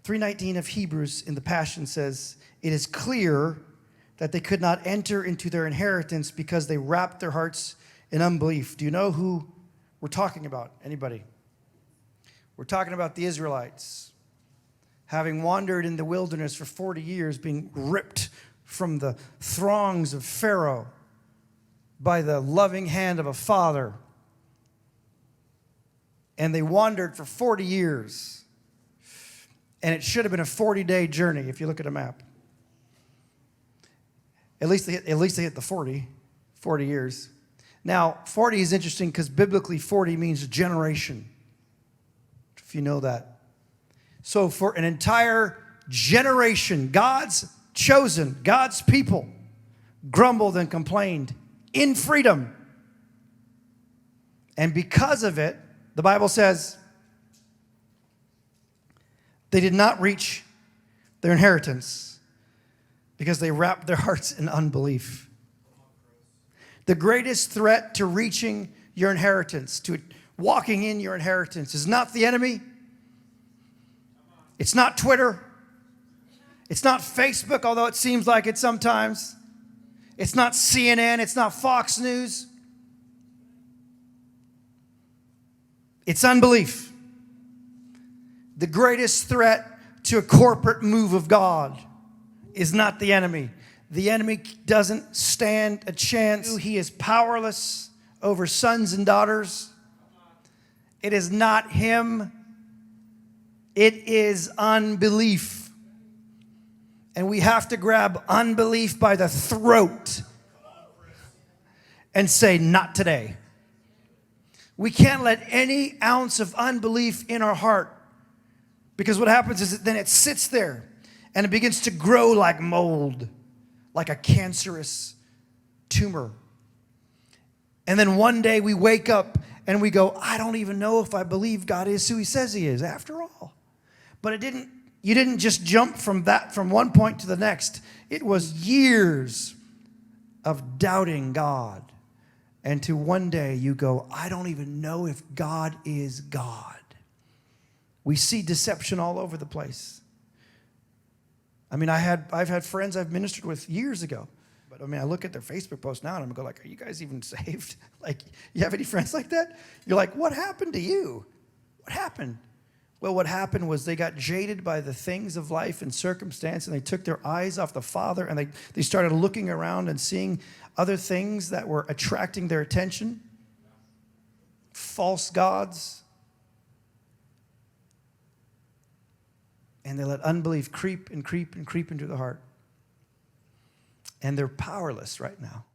3:19 of Hebrews in the Passion says, "It is clear that they could not enter into their inheritance because they wrapped their hearts in unbelief." Do you know who we're talking about? Anybody? We're talking about the Israelites, having wandered in the wilderness for 40 years, being ripped from the throngs of Pharaoh by the loving hand of a father. And they wandered for 40 years. And it should have been a 40-day journey if you look at a map. At least they hit the 40 years. Now, 40 is interesting because biblically 40 means a generation, if you know that. So for an entire generation, God's chosen, God's people grumbled and complained in freedom. And because of it, the Bible says they did not reach their inheritance because they wrapped their hearts in unbelief. The greatest threat to reaching your inheritance, to walking in your inheritance, is not the enemy. It's not Twitter. It's not Facebook, although it seems like it sometimes. It's not CNN. It's not Fox News. It's unbelief. The greatest threat to a corporate move of God is not the enemy. The enemy doesn't stand a chance. He is powerless over sons and daughters. It is not him. It is unbelief. And we have to grab unbelief by the throat and say, not today. We can't let any ounce of unbelief in our heart, because what happens is that then it sits there and it begins to grow like mold, like a cancerous tumor. And then one day we wake up and we go, I don't even know if I believe God is who he says he is after all. But you didn't just jump from one point to the next. It was years of doubting God. And to one day you go, I don't even know if God is God. We see deception all over the place. I mean, I've had friends I've ministered with years ago. But I mean, I look at their Facebook posts now and I'm going like, are you guys even saved? Like, you have any friends like that? You're like, what happened to you? What happened? Well, what happened was they got jaded by the things of life and circumstance, and they took their eyes off the Father, and they started looking around and seeing other things that were attracting their attention. False gods. And they let unbelief creep and creep and creep into the heart. And they're powerless right now.